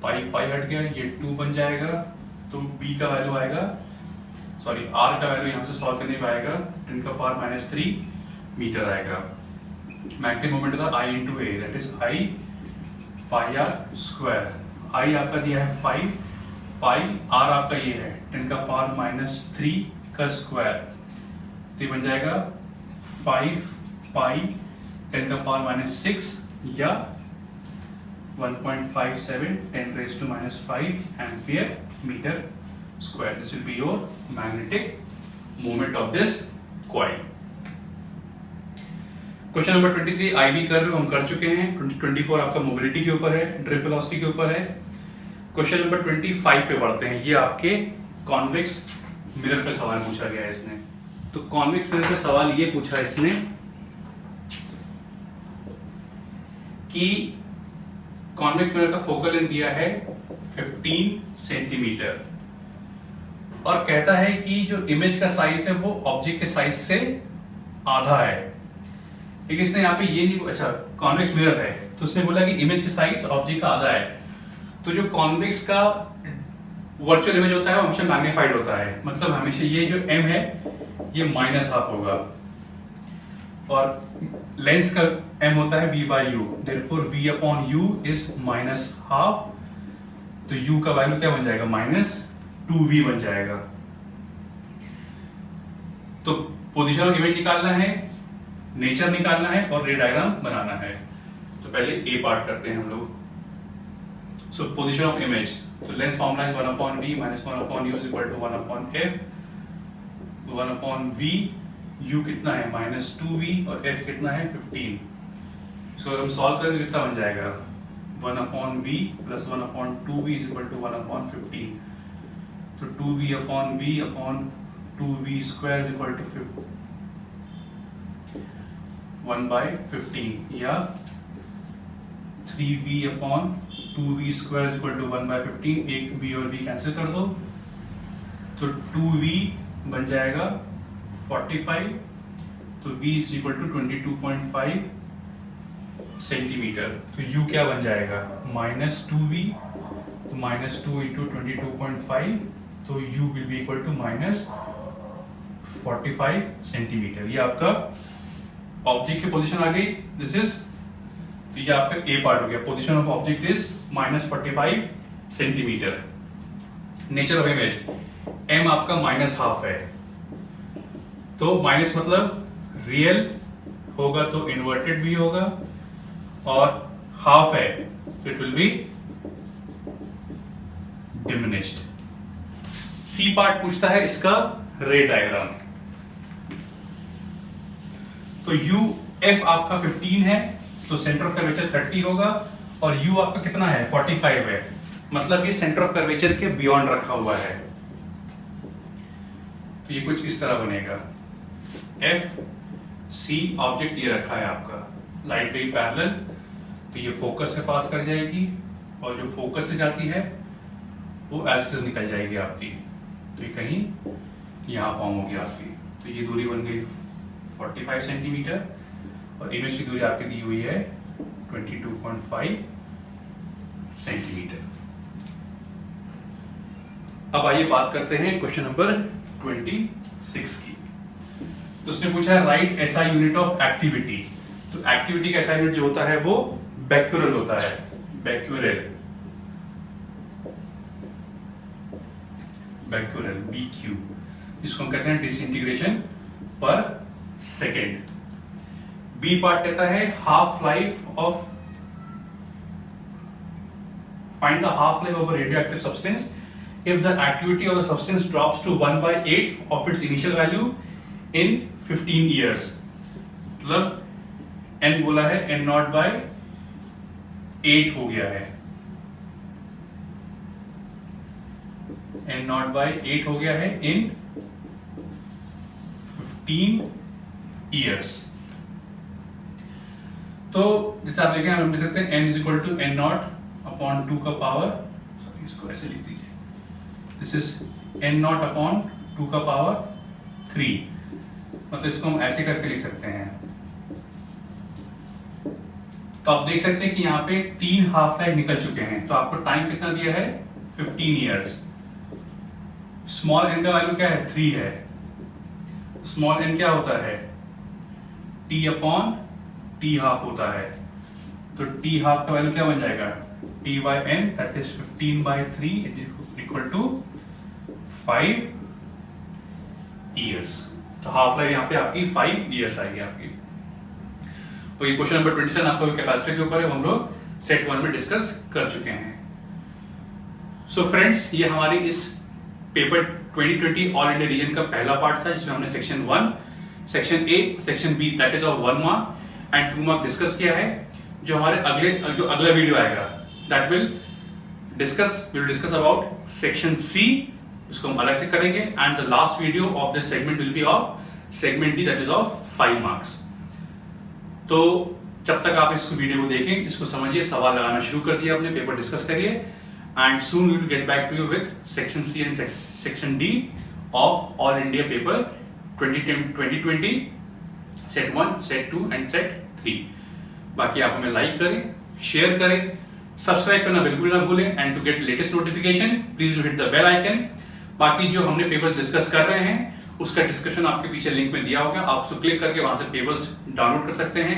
पाई हट गया, ये 2 बन जाएगा, तो b का वैल्यू आएगा, सॉरी r का वैल्यू यहां से सॉल्व करने पे आएगा 10⁻³ मीटर आएगा। मैग्नेटिक मोमेंट का I into A, that is I pi R square. I आपका दिया है 5, पाई r आपका ये है 10⁻³ का स्क्वायर, तो ये बन जाएगा 5 पाई 10⁻⁶ या 1.57 10⁻⁵ ampere metre square. This will be your magnetic moment of this coil. Question number 23 IV curve हम कर चुके हैं। 24 आपका मोबिलिटी के ऊपर है, ड्रिफ्ट वेलोसिटी के ऊपर है। क्वेश्चन नंबर 25 पे बढ़ते हैं। ये आपके कॉन्वेक्स मिरर पे सवाल पूछा गया है इसने। तो कॉन्वेक्स मिरर पे सवाल ये पूछा है इसने कि कॉन्वेक्स मिरर का फोकल लेंथ दिया है 15 सेंटीमीटर और कहता है कि जो इमेज का साइज है वो ऑब्जेक्ट के साइज से आधा है। लेकिन इसने यहाँ पे ये नहीं, अच्छा कॉन्वेक्स मिरर है तो उसने बोला कि इमेज का साइज ऑब्जेक्ट का आधा है। तो जो कॉन्वेक्स का वर्चुअल इमेज होता है वो हमेशा मैग्नीफाइड होता है, मतलब हमेशा ये जो m है ये -½ होगा और लेंस का m होता है v/u, therefore v/u is -½ तो u का वैल्यू क्या बन जाएगा? -2v बन जाएगा। तो पोजीशन ऑफ इमेज निकालना है, नेचर निकालना है और रे डायग्राम बनाना है। तो पहले ए पार्ट करते हैं हम लोग। सो पोजीशन ऑफ इमेज, तो लेंस फॉर्मूला है 1/v - 1/u is equal to 1/f। तो 1/v, u कितना है? -2v और f कितना है? 15। इसको अगर हम सॉल्व करें तो कितना बन जाएगा? 1/v + 1/2v is equal to 1/15। तो 2v/v/2v square is equal to 1/15 या 3v/2v square is equal to 1/15। एक v और v कैंसिल कर दो तो 2v बन जाएगा 45, तो v is equal to 22.5 centimetre. तो u क्या बन जाएगा? -2v, तो -2 × 22.5, तो u will be equal to -45 centimetre. ये आपका ऑब्जेक्ट की पोजीशन आ गई। दिस इज, तो ये आपका ए पार्ट हो गया। Position of object is -45 centimetre. Nature of image, m आपका -½ है, तो माइनस मतलब रियल होगा तो इन्वर्टेड भी होगा और हाफ है तो it will be diminished. C part पूछता है इसका रे डायग्राम। तो यू एफ आपका 15 है तो सेंटर ऑफ कर्वेचर 30 होगा और यू आपका कितना है? 45 है, मतलब ये सेंटर ऑफ कर्वेचर के बियॉन्ड रखा हुआ है। तो ये कुछ इस तरह बनेगा। एफ सी ऑब्जेक्ट ये रखा है आपका, लाइट गई पैरेलल तो ये फोकस से पास कर जाएगी और जो फोकस से जाती है वो एज इट इज निकल जाएगी आपकी। तो ये कहीं यहाँ फॉर्म होगी आपकी। तो ये दूरी बन गई 45 सेंटीमीटर और इमेज की दूरी आपकी दी हुई है 22.5 सेंटीमीटर। अब आइए बात करते हैं क्वेश्चन नंबर 26 की। तो उसने पूछा है right SI unit of activity. तो एक्टिविटी का एसआई यूनिट जो होता है वो बेक्यूरल होता है, बेक्यूरल, बेक्यूरल BQ, जिसको हम कहते हैं डिसइंटीग्रेशन पर सेकेंड। बी पार्ट कहता है half life of, find the half life of a radioactive substance if the activity of the substance drops to 1/8 of its initial value in 15 years. मतलब n बोला है n नॉट बाय 8 हो गया है, n not bye 8 हो गया है in 15 years. तो जैसे आप देखें, हम लिख सकते हैं n is equal to n naught upon 2 का पावर, सॉरी इसको ऐसे लिख दीजिए, this is n naught upon 2 का पावर 3, मतलब इसको हम ऐसे करके लिख सकते हैं. तो आप देख सकते हैं कि यहाँ पे 3 हाफ लाइफ निकल चुके हैं. तो आपको टाइम कितना दिया है? 15 ईयर्स. स्मॉल n का वैल्यू क्या है? 3 है. स्मॉल n क्या होता है? t अपॉन t हाफ होता है. तो t हाफ का वैल्यू क्या बन जाएगा? t by n, that is 15 by 3 equal to 5 years. तो हाफ लाइफ यहाँ पे आपकी 5 years आएगी आपकी. तो ये क्वेश्चन नंबर 27 आपको कैपेसिटर के ऊपर है, हम लोग सेट 1 में डिस्कस कर चुके हैं. सो फ्रेंड्स, ये हमारी इस पेपर 2020 ऑल इंडिया रीजन का पहला पार्ट था, जिसमें हमने section 1, section A, section B that is of 1 mark and 2 mark discuss किया है. जो हमारे अगला वीडियो आएगा that will discuss about section C, इसको हम अलग से करेंगे. And the last video of this segment will be of segment D that is of 5 marks. तो जब तक आप इस वीडियो को देखें, इसको समझिए, सवाल लगाना शुरू कर दिया अपने, पेपर डिस्कस करिए, and soon we will get back to you with section C and section D of all India paper 2020, set 1, set 2 and set 3. बाकी आप हमें लाइक करें, शेयर करें, सब्सक्राइब करना बिल्कुल ना भूलें, and to get latest notification please do hit the bell icon. बाकी जो हमने पेपर्स डिस्कस कर रहे हैं उसका डिस्कशन आपके पीछे लिंक में दिया होगा, आप उसको क्लिक करके वहां से पेपर्स डाउनलोड कर सकते हैं.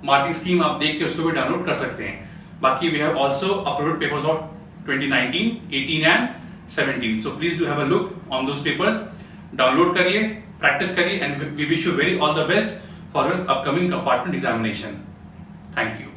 मार्किंग स्कीम आप देख के उसको भी डाउनलोड कर सकते हैं. बाकी we have also uploaded papers of 2019, 18 and 17. So please do have a look on those papers. Download करिए, प्रैक्टिस करिए, and we wish you very all the best for your upcoming compartment examination. Thank you.